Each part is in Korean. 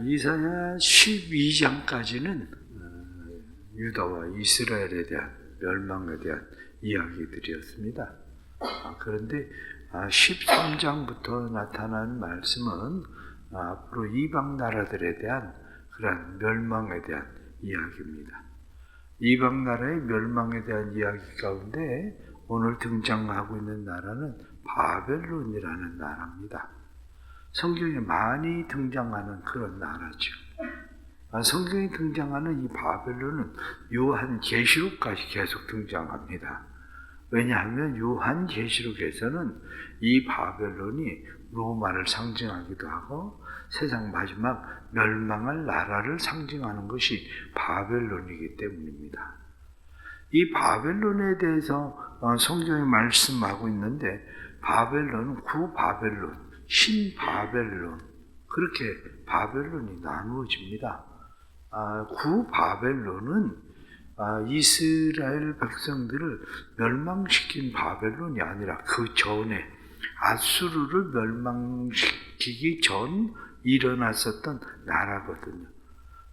이사야 12장까지는 유다와 이스라엘에 대한 멸망에 대한 이야기들이었습니다. 그런데 13장부터 나타난 말씀은 앞으로 이방 나라들에 대한 그런 멸망에 대한 이야기입니다. 이방 나라의 멸망에 대한 이야기 가운데 오늘 등장하고 있는 나라는 바벨론이라는 나라입니다. 성경에 많이 등장하는 그런 나라죠. 성경에 등장하는 이 바벨론은 요한계시록까지 계속 등장합니다. 왜냐하면 요한계시록에서는 이 바벨론이 로마를 상징하기도 하고 세상 마지막 멸망할 나라를 상징하는 것이 바벨론이기 때문입니다. 이 바벨론에 대해서 성경이 말씀하고 있는데 바벨론은 구바벨론, 신바벨론, 그렇게 바벨론이 나누어집니다. 구바벨론은 이스라엘 백성들을 멸망시킨 바벨론이 아니라 그 전에 아수르를 멸망시키기 전 일어났었던 나라거든요.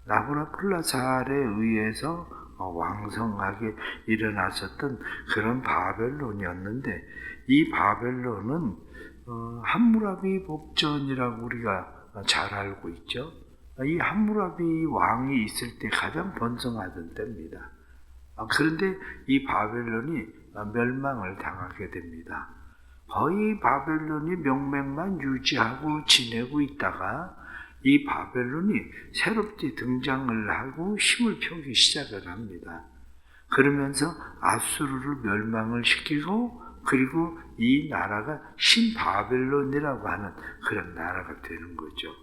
나부라클라살에 의해서 왕성하게 일어났었던 그런 바벨론이었는데 이 바벨론은 함무라비 법전이라고 우리가 잘 알고 있죠. 이 함무라비 왕이 있을 때 가장 번성하던 때입니다. 그런데 이 바벨론이 멸망을 당하게 됩니다. 거의 바벨론이 명맥만 유지하고 지내고 있다가 이 바벨론이 새롭게 등장을 하고 힘을 펴기 시작을 합니다. 그러면서 아수르를 멸망을 시키고 그리고 이 나라가 신바벨론이라고 하는 그런 나라가 되는 거죠.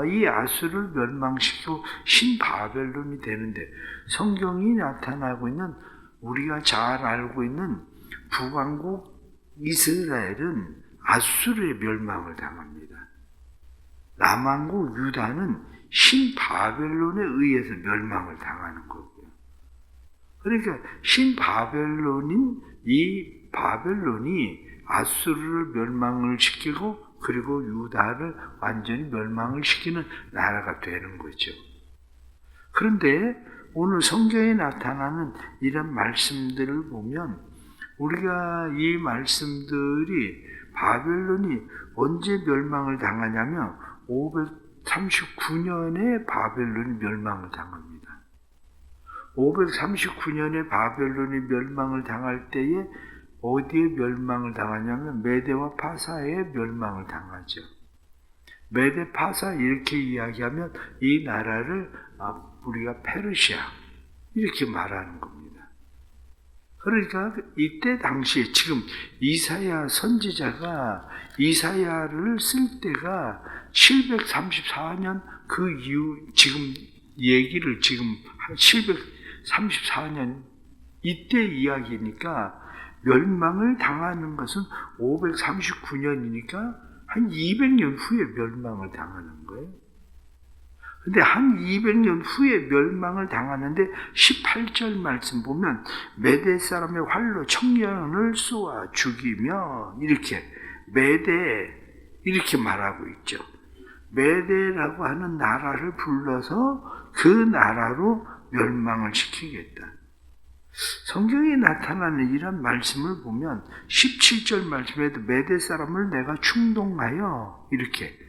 이 아수르를 멸망시키고 신바벨론이 되는데 성경이 나타나고 있는 우리가 잘 알고 있는 북왕국 이스라엘은 아수르의 멸망을 당합니다. 남왕국 유다는 신바벨론에 의해서 멸망을 당하는 거고요. 그러니까 신바벨론인 이 바벨론이 아수르를 멸망을 시키고 그리고 유다를 완전히 멸망을 시키는 나라가 되는 거죠. 그런데 오늘 성경에 나타나는 이런 말씀들을 보면 우리가 이 말씀들이 바벨론이 언제 멸망을 당하냐면 539년에 바벨론이 멸망을 당합니다. 539년에 바벨론이 멸망을 당할 때에 어디에 멸망을 당하냐면 메대와 파사에 멸망을 당하죠. 메대, 파사 이렇게 이야기하면 이 나라를 우리가 페르시아 이렇게 말하는 겁니다. 그러니까 이때 당시에 지금 이사야 선지자가 이사야를 쓸 때가 734년 그 이후 지금 얘기를 지금 734년 이때 이야기니까 멸망을 당하는 것은 539년이니까 한 200년 후에 멸망을 당하는 거예요. 근데 한 200년 후에 멸망을 당하는데 18절 말씀 보면 메대 사람의 활로 청년을 쏘아 죽이며 이렇게 메대 이렇게 말하고 있죠. 메대라고 하는 나라를 불러서 그 나라로 멸망을 시키겠다. 성경에 나타나는 이런 말씀을 보면 17절 말씀에도 메대 사람을 내가 충동하여 이렇게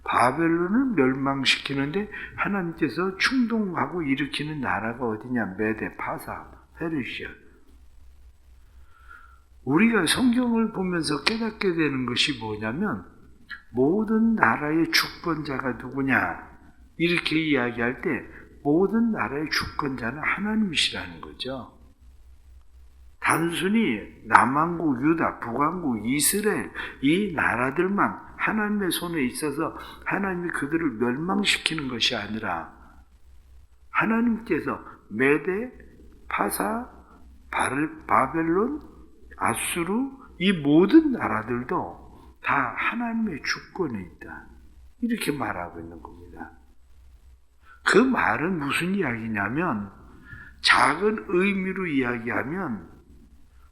바벨론을 멸망시키는데 하나님께서 충동하고 일으키는 나라가 어디냐? 메대, 파사, 페르시아. 우리가 성경을 보면서 깨닫게 되는 것이 뭐냐면 모든 나라의 주권자가 누구냐? 이렇게 이야기할 때 모든 나라의 주권자는 하나님이시라는 거죠. 단순히 남왕국 유다, 북왕국 이스라엘 이 나라들만 하나님의 손에 있어서 하나님이 그들을 멸망시키는 것이 아니라 하나님께서 메대, 파사, 바벨론, 아수르 이 모든 나라들도 다 하나님의 주권에 있다. 이렇게 말하고 있는 겁니다. 그 말은 무슨 이야기냐면 작은 의미로 이야기하면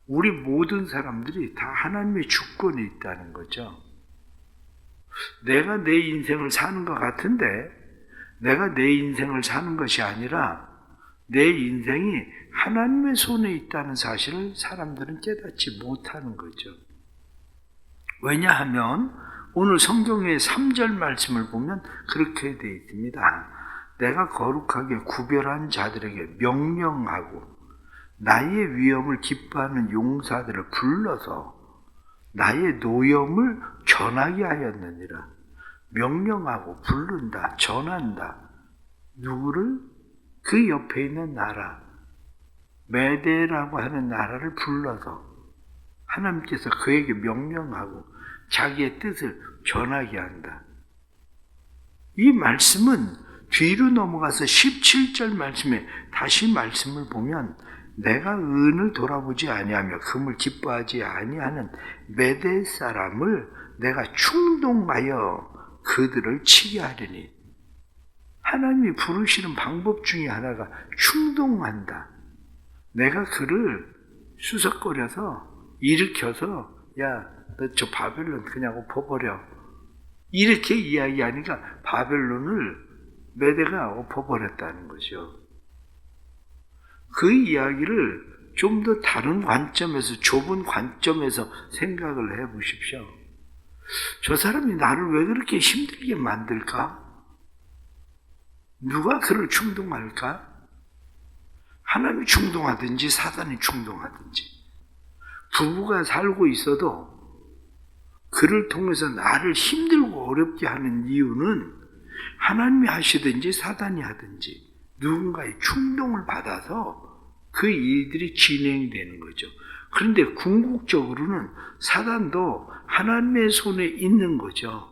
우리 모든 사람들이 다 하나님의 주권에 있다는 거죠. 내가 내 인생을 사는 것 같은데 내가 내 인생을 사는 것이 아니라 내 인생이 하나님의 손에 있다는 사실을 사람들은 깨닫지 못하는 거죠. 왜냐하면 오늘 성경의 3절 말씀을 보면 그렇게 되어 있습니다. 내가 거룩하게 구별한 자들에게 명령하고 나의 위엄을 기뻐하는 용사들을 불러서 나의 노염을 전하게 하였느니라. 명령하고 부른다, 전한다. 누구를? 그 옆에 있는 나라, 메대라고 하는 나라를 불러서 하나님께서 그에게 명령하고 자기의 뜻을 전하게 한다. 이 말씀은 뒤로 넘어가서 17절 말씀에 다시 말씀을 보면 내가 은을 돌아보지 아니하며 금을 기뻐하지 아니하는 메대 사람을 내가 충동하여 그들을 치게 하리니. 하나님이 부르시는 방법 중에 하나가 충동한다. 내가 그를 수석거려서 일으켜서 야, 너 저 바벨론 그냥 엎어버려. 이렇게 이야기하니까 바벨론을 메대가 엎어버렸다는 거죠. 그 이야기를 좀 더 다른 관점에서, 좁은 관점에서 생각을 해 보십시오. 저 사람이 나를 왜 그렇게 힘들게 만들까? 누가 그를 충동할까? 하나님이 충동하든지 사단이 충동하든지. 부부가 살고 있어도 그를 통해서 나를 힘들고 어렵게 하는 이유는 하나님이 하시든지 사단이 하든지 누군가의 충동을 받아서 그 일들이 진행되는 거죠. 그런데 궁극적으로는 사단도 하나님의 손에 있는 거죠.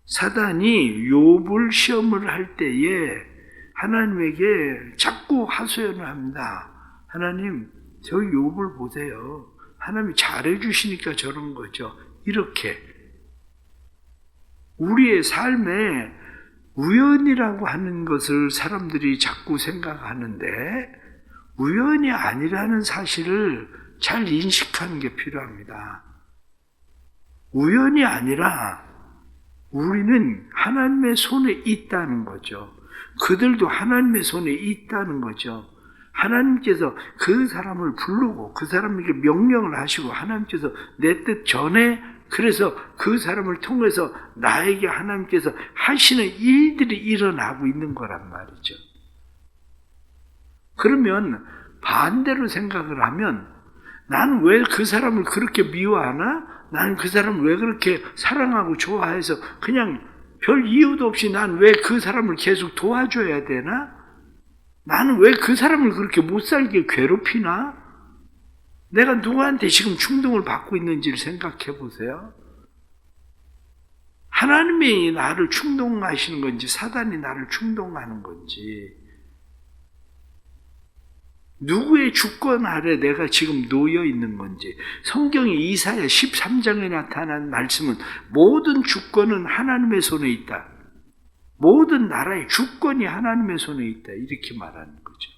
사단이 욥을 시험을 할 때에 하나님에게 자꾸 하소연을 합니다. 하나님, 저 욥을 보세요. 하나님이 잘해주시니까 저런 거죠. 이렇게 우리의 삶에 우연이라고 하는 것을 사람들이 자꾸 생각하는데 우연이 아니라는 사실을 잘 인식하는 게 필요합니다. 우연이 아니라 우리는 하나님의 손에 있다는 거죠. 그들도 하나님의 손에 있다는 거죠. 하나님께서 그 사람을 부르고 그 사람에게 명령을 하시고 하나님께서 내 뜻 전에 그래서 그 사람을 통해서 나에게 하나님께서 하시는 일들이 일어나고 있는 거란 말이죠. 그러면 반대로 생각을 하면 나는 왜 그 사람을 그렇게 미워하나? 나는 그 사람을 왜 그렇게 사랑하고 좋아해서 그냥 별 이유도 없이 난 왜 그 사람을 계속 도와줘야 되나? 나는 왜 그 사람을 그렇게 못 살게 괴롭히나? 내가 누구한테 지금 충동을 받고 있는지를 생각해 보세요. 하나님이 나를 충동하시는 건지 사단이 나를 충동하는 건지 누구의 주권 아래 내가 지금 놓여 있는 건지. 성경의 이사야 13장에 나타난 말씀은 모든 주권은 하나님의 손에 있다. 모든 나라의 주권이 하나님의 손에 있다. 이렇게 말하는 거죠.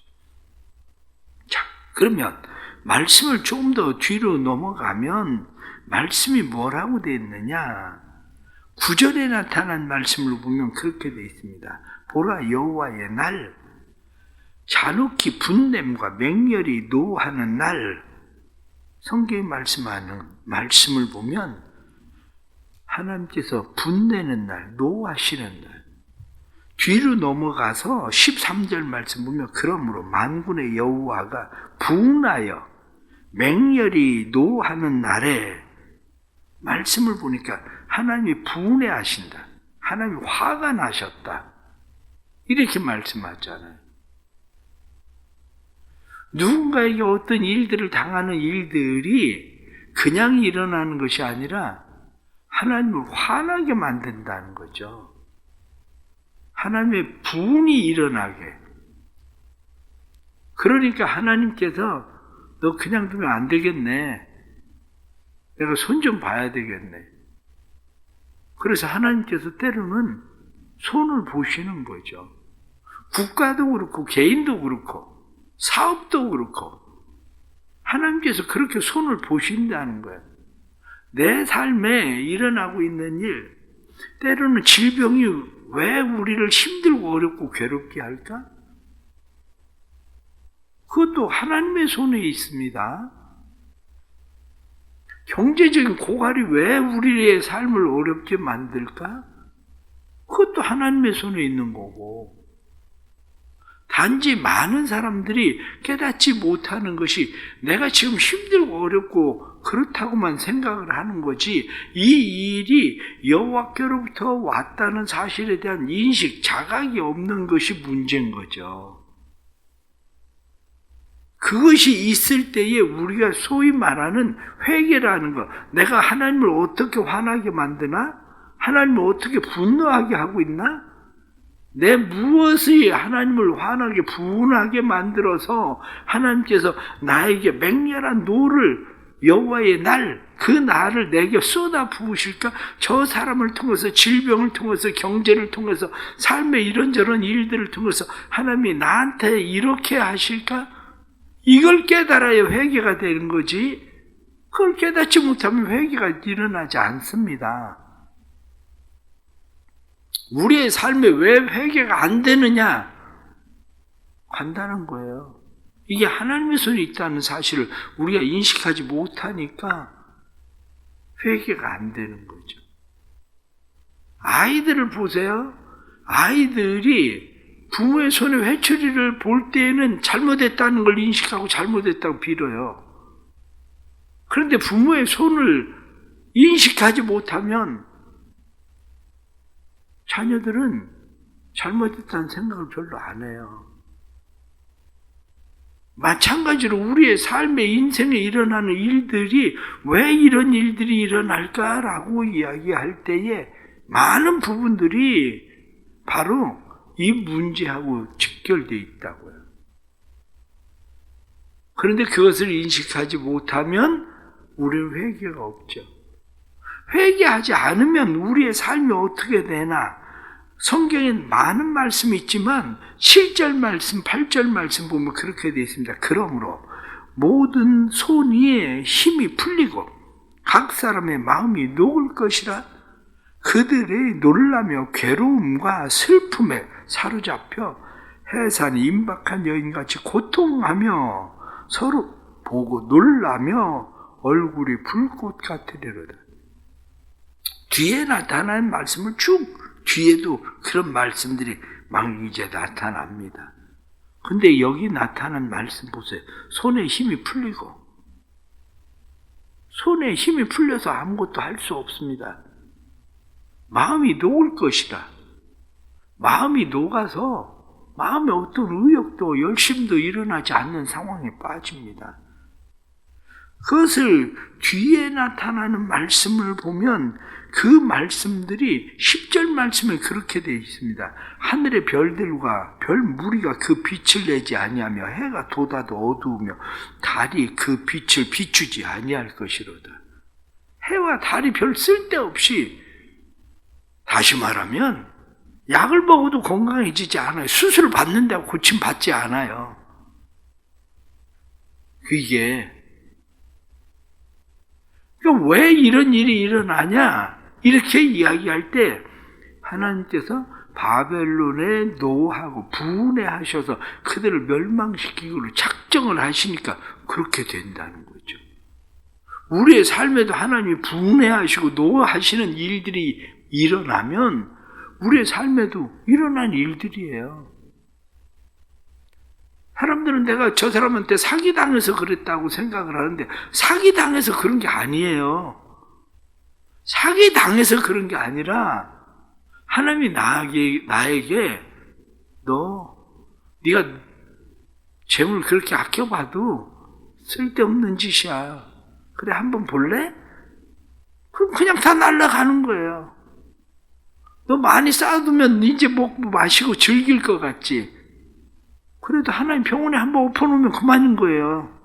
자, 그러면 말씀을 좀 더 뒤로 넘어가면 말씀이 뭐라고 되어 있느냐? 9절에 나타난 말씀을 보면 그렇게 되어 있습니다. 보라, 여호와의 날, 잔혹히 분냄과 맹렬히 노하는 날. 성경이 말씀하는 말씀을 보면 하나님께서 분내는 날, 노하시는 날. 뒤로 넘어가서 13절 말씀 보면 그러므로 만군의 여호와가 분하여 맹렬히 노하는 날에, 말씀을 보니까 하나님이 분해하신다. 하나님이 화가 나셨다. 이렇게 말씀하잖아요. 누군가에게 어떤 일들을 당하는 일들이 그냥 일어나는 것이 아니라 하나님을 화나게 만든다는 거죠. 하나님의 분이 일어나게. 그러니까 하나님께서 너 그냥 두면 안 되겠네. 내가 손 좀 봐야 되겠네. 그래서 하나님께서 때로는 손을 보시는 거죠. 국가도 그렇고 개인도 그렇고 사업도 그렇고 하나님께서 그렇게 손을 보신다는 거예요. 내 삶에 일어나고 있는 일, 때로는 질병이 왜 우리를 힘들고 어렵고 괴롭게 할까? 그것도 하나님의 손에 있습니다. 경제적인 고갈이 왜 우리의 삶을 어렵게 만들까? 그것도 하나님의 손에 있는 거고, 단지 많은 사람들이 깨닫지 못하는 것이 내가 지금 힘들고 어렵고 그렇다고만 생각을 하는 거지, 이 일이 여호와께로부터 왔다는 사실에 대한 인식, 자각이 없는 것이 문제인 거죠. 그것이 있을 때에 우리가 소위 말하는 회개라는 것, 내가 하나님을 어떻게 화나게 만드나? 하나님을 어떻게 분노하게 하고 있나? 내 무엇이 하나님을 화나게 분하게 만들어서 하나님께서 나에게 맹렬한 노를, 여호와의 날, 그 날을 내게 쏟아 부으실까? 저 사람을 통해서, 질병을 통해서, 경제를 통해서, 삶의 이런저런 일들을 통해서 하나님이 나한테 이렇게 하실까? 이걸 깨달아야 회개가 되는 거지, 그걸 깨닫지 못하면 회개가 일어나지 않습니다. 우리의 삶에 왜 회개가 안 되느냐? 간단한 거예요. 이게 하나님의 손이 있다는 사실을 우리가 인식하지 못하니까 회개가 안 되는 거죠. 아이들을 보세요. 아이들이 부모의 손에 회초리를 볼 때에는 잘못했다는 걸 인식하고 잘못했다고 빌어요. 그런데 부모의 손을 인식하지 못하면 자녀들은 잘못했다는 생각을 별로 안 해요. 마찬가지로 우리의 삶의 인생에 일어나는 일들이 왜 이런 일들이 일어날까라고 이야기할 때에 많은 부분들이 바로 이 문제하고 직결되어 있다고요. 그런데 그것을 인식하지 못하면 우리는 회개가 없죠. 회개하지 않으면 우리의 삶이 어떻게 되나? 성경에 많은 말씀이 있지만 7절 말씀, 8절 말씀 보면 그렇게 되어 있습니다. 그러므로 모든 손이 힘이 풀리고 각 사람의 마음이 녹을 것이라. 그들의 놀라며 괴로움과 슬픔에 사로잡혀 해산이 임박한 여인같이 고통하며 서로 보고 놀라며 얼굴이 불꽃 같으리로다. 뒤에 나타난 말씀을 쭉 뒤에도 그런 말씀들이 막 이제 나타납니다. 근데 여기 나타난 말씀 보세요. 손에 힘이 풀리고, 손에 힘이 풀려서 아무것도 할 수 없습니다. 마음이 녹을 것이다. 마음이 녹아서 마음에 어떤 의욕도 열심도 일어나지 않는 상황에 빠집니다. 그것을 뒤에 나타나는 말씀을 보면 그 말씀들이 10절 말씀에 그렇게 되어 있습니다. 하늘의 별들과 별 무리가 그 빛을 내지 아니하며 해가 돋아도 어두우며 달이 그 빛을 비추지 아니할 것이로다. 해와 달이 별 쓸데없이, 다시 말하면 약을 먹어도 건강해지지 않아요. 수술을 받는다고 고침받지 않아요. 그게 그러니까 왜 이런 일이 일어나냐? 이렇게 이야기할 때 하나님께서 바벨론에 노하고 분해하셔서 그들을 멸망시키기로 작정을 하시니까 그렇게 된다는 거죠. 우리의 삶에도 하나님이 분해하시고 노하시는 일들이 일어나면 우리의 삶에도 일어난 일들이에요. 사람들은 내가 저 사람한테 사기당해서 그랬다고 생각을 하는데 사기당해서 그런 게 아니에요. 사기당해서 그런 게 아니라 하나님이 나에게 네가 재물 그렇게 아껴봐도 쓸데없는 짓이야. 그래 한번 볼래? 그럼 그냥 다 날아가는 거예요. 너 많이 쌓아두면 이제 먹고 마시고 즐길 것 같지? 그래도 하나님 병원에 한번 엎어놓으면 그만인 거예요.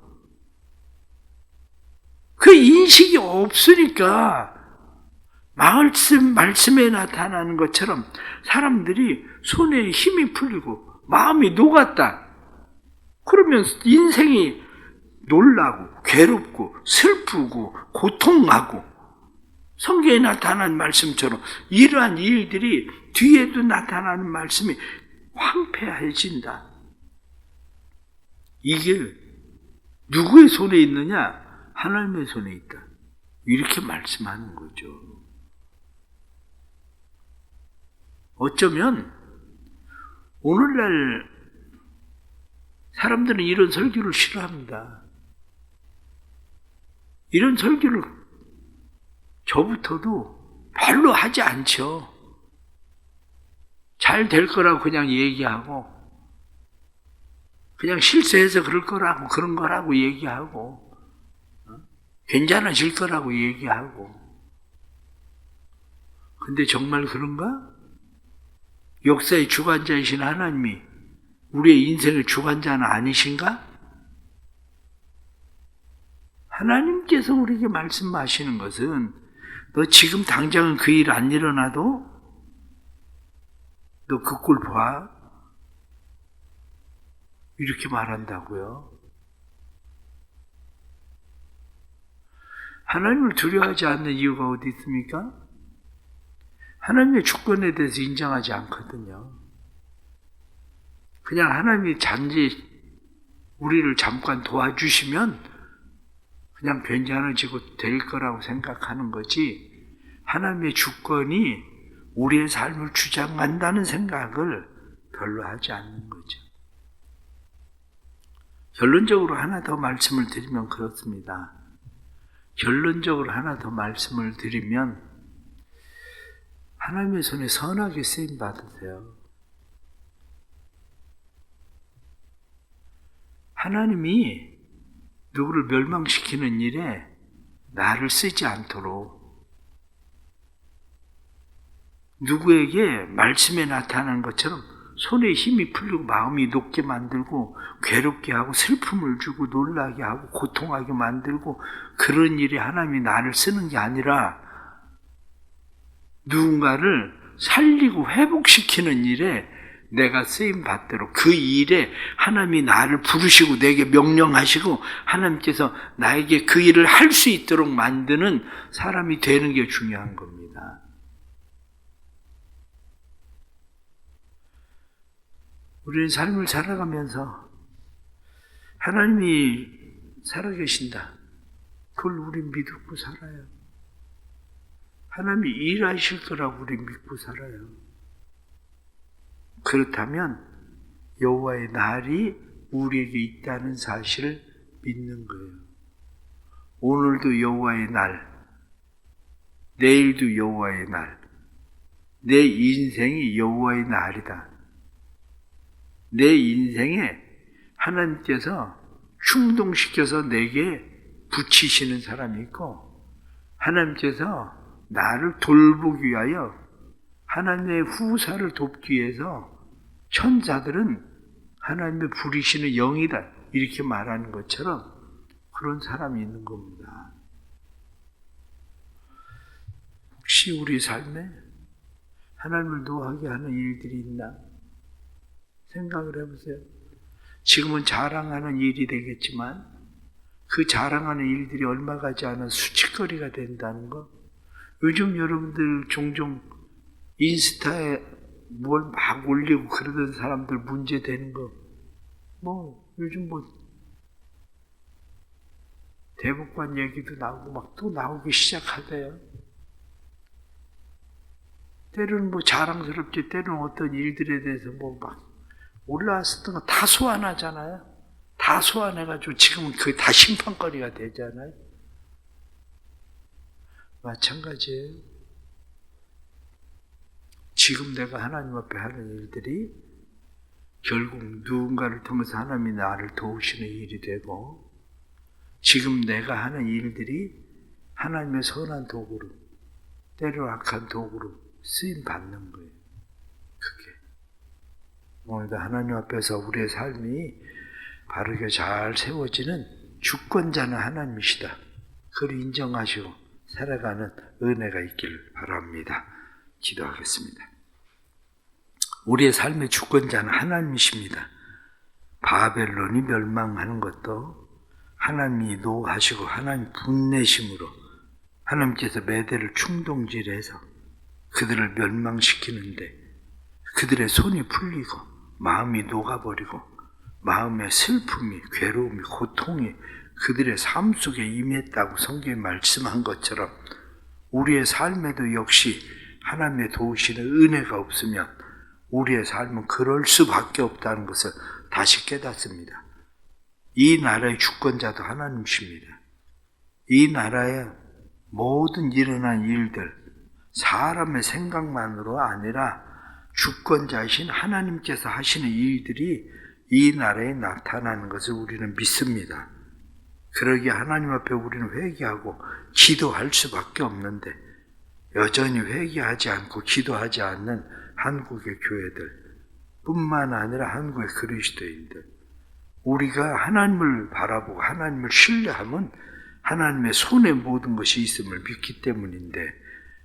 그 인식이 없으니까 말씀에 나타나는 것처럼 사람들이 손에 힘이 풀리고 마음이 녹았다. 그러면 인생이 놀라고 괴롭고 슬프고 고통하고 성경에 나타난 말씀처럼 이러한 일들이 뒤에도 나타나는 말씀이 황폐해진다. 이게 누구의 손에 있느냐? 하나님의 손에 있다. 이렇게 말씀하는 거죠. 어쩌면 오늘날 사람들은 이런 설교를 싫어합니다. 이런 설교를 저부터도 별로 하지 않죠. 잘 될 거라고 그냥 얘기하고, 그냥 실수해서 그럴 거라고, 그런 거라고 얘기하고, 괜찮아질 거라고 얘기하고. 근데 정말 그런가? 역사의 주관자이신 하나님이 우리의 인생의 주관자는 아니신가? 하나님께서 우리에게 말씀하시는 것은 너 지금 당장은 그 일 안 일어나도 너 그 꼴 봐. 이렇게 말한다고요. 하나님을 두려워하지 않는 이유가 어디 있습니까? 하나님의 주권에 대해서 인정하지 않거든요. 그냥 하나님이 잔지 우리를 잠깐 도와주시면 그냥 괜찮아지고 될 거라고 생각하는 거지, 하나님의 주권이 우리의 삶을 주장한다는 생각을 별로 하지 않는 거죠. 결론적으로 하나 더 말씀을 드리면 그렇습니다. 결론적으로 하나 더 말씀을 드리면 하나님의 손에 선하게 쓰임 받으세요. 하나님이 누구를 멸망시키는 일에 나를 쓰지 않도록, 누구에게 말씀에 나타나는 것처럼 손에 힘이 풀리고 마음이 높게 만들고 괴롭게 하고 슬픔을 주고 놀라게 하고 고통하게 만들고 그런 일에 하나님이 나를 쓰는 게 아니라 누군가를 살리고 회복시키는 일에 내가 쓰임 받도록, 그 일에 하나님이 나를 부르시고 내게 명령하시고 하나님께서 나에게 그 일을 할 수 있도록 만드는 사람이 되는 게 중요한 겁니다. 우리는 삶을 살아가면서 하나님이 살아계신다, 그걸 우리 믿고 살아요. 하나님이 일하실 거라고 우리 믿고 살아요. 그렇다면 여호와의 날이 우리에게 있다는 사실을 믿는 거예요. 오늘도 여호와의 날, 내일도 여호와의 날, 내 인생이 여호와의 날이다. 내 인생에 하나님께서 충동시켜서 내게 붙이시는 사람이 있고, 하나님께서 나를 돌보기 위하여, 하나님의 후사를 돕기 위해서 천사들은 하나님의 부리시는 영이다, 이렇게 말하는 것처럼 그런 사람이 있는 겁니다. 혹시 우리 삶에 하나님을 노하게 하는 일들이 있나? 생각을 해보세요. 지금은 자랑하는 일이 되겠지만 그 자랑하는 일들이 얼마 가지 않아 수치거리가 된다는 거. 요즘 여러분들 종종 인스타에 뭘 막 올리고 그러던 사람들 문제 되는 거, 요즘 대법관 얘기도 나오고 막 또 나오기 시작하대요. 때로는 자랑스럽지, 때로는 어떤 일들에 대해서 막 올라왔었던 거 다 소환하잖아요. 다 소환해가지고 지금은 그게 다 심판거리가 되잖아요. 마찬가지예요. 지금 내가 하나님 앞에 하는 일들이 결국 누군가를 통해서 하나님이 나를 도우시는 일이 되고, 지금 내가 하는 일들이 하나님의 선한 도구로, 때로 악한 도구로 쓰임 받는 거예요. 그게 오늘도 하나님 앞에서 우리의 삶이 바르게 잘 세워지는 주권자는 하나님이시다, 그걸 인정하시고 살아가는 은혜가 있길 바랍니다. 기도하겠습니다. 우리의 삶의 주권자는 하나님이십니다. 바벨론이 멸망하는 것도 하나님이 노하시고 하나님 분내심으로 하나님께서 매대를 충동질해서 그들을 멸망시키는데 그들의 손이 풀리고 마음이 녹아버리고 마음의 슬픔이, 괴로움이, 고통이 그들의 삶 속에 임했다고 성경이 말씀한 것처럼 우리의 삶에도 역시 하나님의 도우시는 은혜가 없으면 우리의 삶은 그럴 수밖에 없다는 것을 다시 깨닫습니다. 이 나라의 주권자도 하나님이십니다. 이 나라의 모든 일어난 일들, 사람의 생각만으로 아니라 주권자이신 하나님께서 하시는 일들이 이 나라에 나타나는 것을 우리는 믿습니다. 그러기에 하나님 앞에 우리는 회개하고 기도할 수밖에 없는데 여전히 회개하지 않고 기도하지 않는 한국의 교회들 뿐만 아니라 한국의 그리스도인들, 우리가 하나님을 바라보고 하나님을 신뢰하면 하나님의 손에 모든 것이 있음을 믿기 때문인데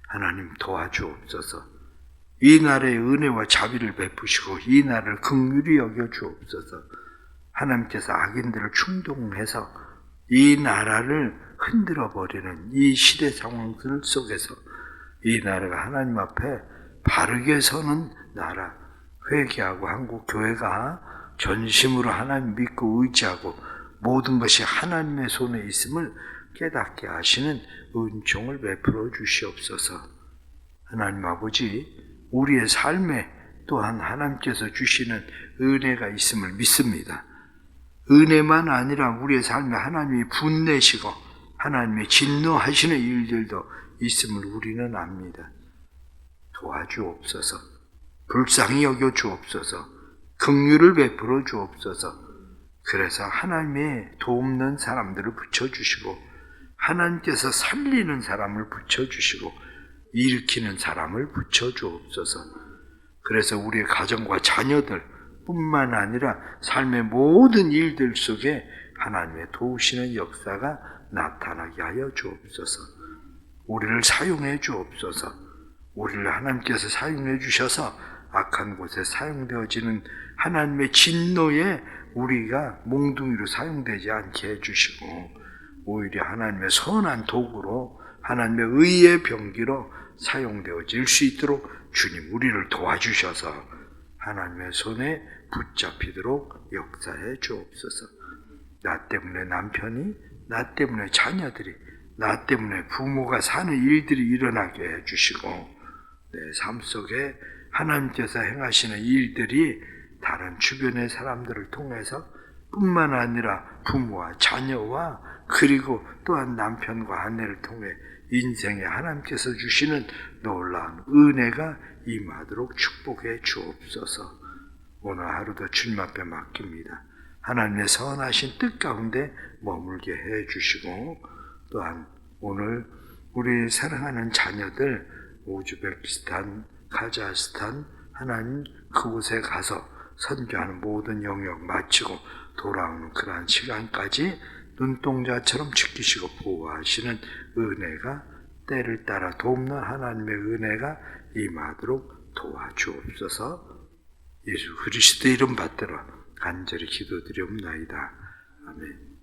하나님 도와주옵소서. 이 나라의 은혜와 자비를 베푸시고 이 나라를 긍휼히 여겨주옵소서. 하나님께서 악인들을 충동해서 이 나라를 흔들어버리는 이 시대 상황들 속에서 이 나라가 하나님 앞에 바르게 서는 나라, 회개하고 한국 교회가 전심으로 하나님 믿고 의지하고 모든 것이 하나님의 손에 있음을 깨닫게 하시는 은총을 베풀어 주시옵소서. 하나님 아버지, 우리의 삶에 또한 하나님께서 주시는 은혜가 있음을 믿습니다. 은혜만 아니라 우리의 삶에 하나님이 분내시고 하나님의 진노하시는 일들도 있음을 우리는 압니다. 도와주옵소서. 불쌍히 여겨 주옵소서. 긍휼을 베풀어 주옵소서. 그래서 하나님의 돕는 사람들을 붙여주시고 하나님께서 살리는 사람을 붙여주시고 일으키는 사람을 붙여주옵소서. 그래서 우리의 가정과 자녀들 뿐만 아니라 삶의 모든 일들 속에 하나님의 도우시는 역사가 나타나게 하여 주옵소서. 우리를 사용해 주옵소서. 우리를 하나님께서 사용해 주셔서 악한 곳에 사용되어지는 하나님의 진노에 우리가 몽둥이로 사용되지 않게 해주시고 오히려 하나님의 선한 도구로 하나님의 의의 병기로 사용되어질 수 있도록 주님 우리를 도와주셔서 하나님의 손에 붙잡히도록 역사해 주옵소서. 나 때문에 남편이, 나 때문에 자녀들이, 나 때문에 부모가 사는 일들이 일어나게 해주시고 내 삶 속에 하나님께서 행하시는 일들이 다른 주변의 사람들을 통해서 뿐만 아니라 부모와 자녀와 그리고 또한 남편과 아내를 통해 인생에 하나님께서 주시는 놀라운 은혜가 임하도록 축복해 주옵소서. 오늘 하루도 주님 앞에 맡깁니다. 하나님의 선하신 뜻 가운데 머물게 해 주시고 또한 오늘 우리 사랑하는 자녀들 우즈베키스탄, 카자흐스탄 하나님 그곳에 가서 선교하는 모든 영역 마치고 돌아오는 그러한 시간까지 눈동자처럼 지키시고 보호하시는 은혜가 때를 따라 돕는 하나님의 은혜가 임하도록 도와주옵소서. 예수 그리스도의 이름 받들어 간절히 기도드리옵나이다. 아멘.